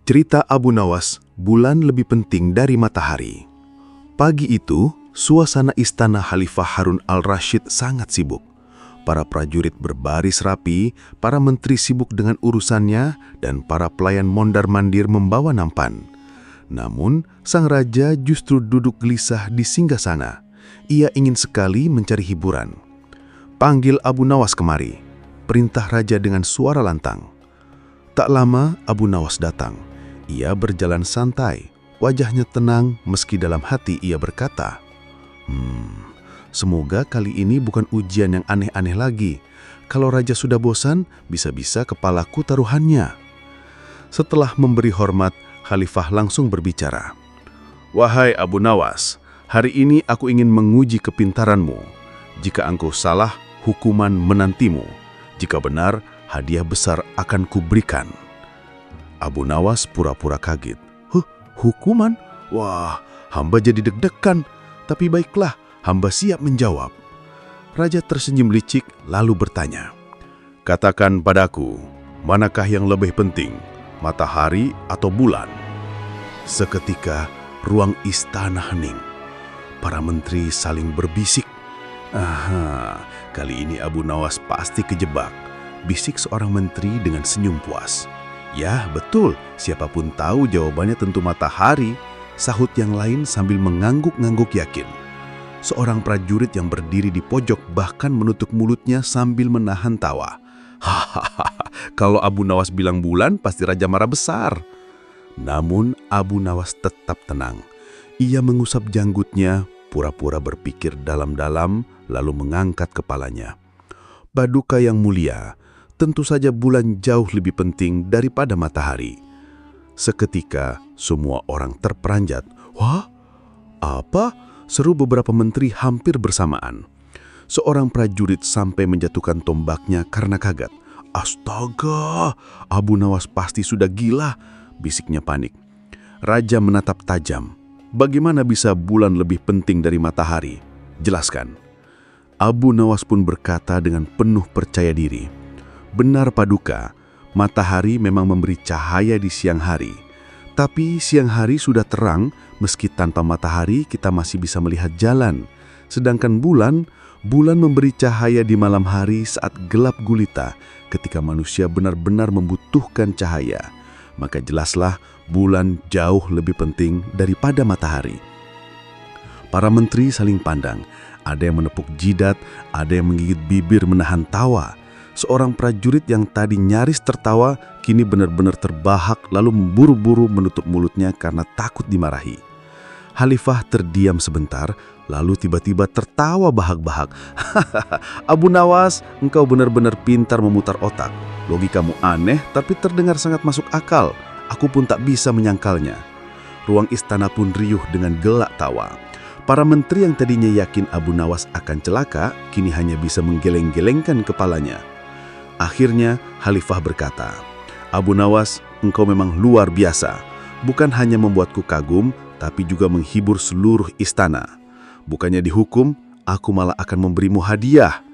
Cerita Abu Nawas, bulan lebih penting dari matahari. Pagi itu, suasana istana Khalifah Harun al-Rasyid sangat sibuk. Para prajurit berbaris rapi, para menteri sibuk dengan urusannya, dan para pelayan mondar-mandir membawa nampan. Namun, sang raja justru duduk gelisah di singgasana. Ia ingin sekali mencari hiburan. "Panggil Abu Nawas kemari," perintah raja dengan suara lantang. Tak lama, Abu Nawas datang. Ia berjalan santai, wajahnya tenang meski dalam hati ia berkata, semoga kali ini bukan ujian yang aneh-aneh lagi. Kalau raja sudah bosan, bisa-bisa kepalaku taruhannya." Setelah memberi hormat, Khalifah langsung berbicara. "Wahai Abu Nawas, hari ini aku ingin menguji kepintaranmu. Jika engkau salah, hukuman menantimu. Jika benar, hadiah besar akan kuberikan." Abu Nawas pura-pura kaget. Hukuman? Wah, hamba jadi deg-degan. Tapi baiklah, hamba siap menjawab." Raja tersenyum licik lalu bertanya, "Katakan padaku, manakah yang lebih penting, matahari atau bulan?" Seketika, ruang istana hening. Para menteri saling berbisik. Kali ini Abu Nawas pasti kejebak, bisik seorang menteri dengan senyum puas. "Ya, betul. Siapapun tahu jawabannya tentu matahari," sahut yang lain sambil mengangguk-ngangguk yakin. Seorang prajurit yang berdiri di pojok bahkan menutup mulutnya sambil menahan tawa. "Hahaha, kalau Abu Nawas bilang bulan, pasti raja marah besar." Namun Abu Nawas tetap tenang. Ia mengusap janggutnya, pura-pura berpikir dalam-dalam, lalu mengangkat kepalanya. "Paduka yang mulia, tentu saja bulan jauh lebih penting daripada matahari." Seketika, semua orang terperanjat. "Wah, apa?" seru beberapa menteri hampir bersamaan. Seorang prajurit sampai menjatuhkan tombaknya karena kaget. "Astaga, Abu Nawas pasti sudah gila," bisiknya panik. Raja menatap tajam. "Bagaimana bisa bulan lebih penting dari matahari? Jelaskan." Abu Nawas pun berkata dengan penuh percaya diri, "Benar Paduka, matahari memang memberi cahaya di siang hari. Tapi siang hari sudah terang, meski tanpa matahari kita masih bisa melihat jalan. Sedangkan bulan memberi cahaya di malam hari saat gelap gulita, ketika manusia benar-benar membutuhkan cahaya. Maka jelaslah bulan jauh lebih penting daripada matahari." Para menteri saling pandang. Ada yang menepuk jidat, ada yang menggigit bibir menahan tawa. Seorang prajurit yang tadi nyaris tertawa, kini benar-benar terbahak lalu memburu-buru menutup mulutnya karena takut dimarahi. Khalifah terdiam sebentar, lalu tiba-tiba tertawa bahak-bahak. "Abu Nawas, engkau benar-benar pintar memutar otak. Logikamu aneh tapi terdengar sangat masuk akal. Aku pun tak bisa menyangkalnya." Ruang istana pun riuh dengan gelak tawa. Para menteri yang tadinya yakin Abu Nawas akan celaka, kini hanya bisa menggeleng-gelengkan kepalanya. Akhirnya, Khalifah berkata, "Abu Nawas, engkau memang luar biasa. Bukan hanya membuatku kagum, tapi juga menghibur seluruh istana. Bukannya dihukum, aku malah akan memberimu hadiah."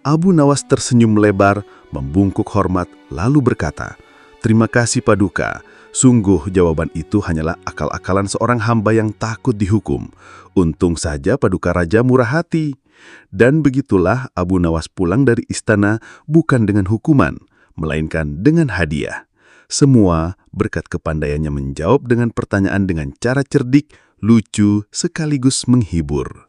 Abu Nawas tersenyum lebar, membungkuk hormat, lalu berkata, "Terima kasih Paduka. Sungguh jawaban itu hanyalah akal-akalan seorang hamba yang takut dihukum. Untung saja Paduka Raja murah hati." Dan begitulah Abu Nawas pulang dari istana bukan dengan hukuman, melainkan dengan hadiah. Semua berkat kepandaiannya menjawab dengan pertanyaan dengan cara cerdik, lucu, sekaligus menghibur.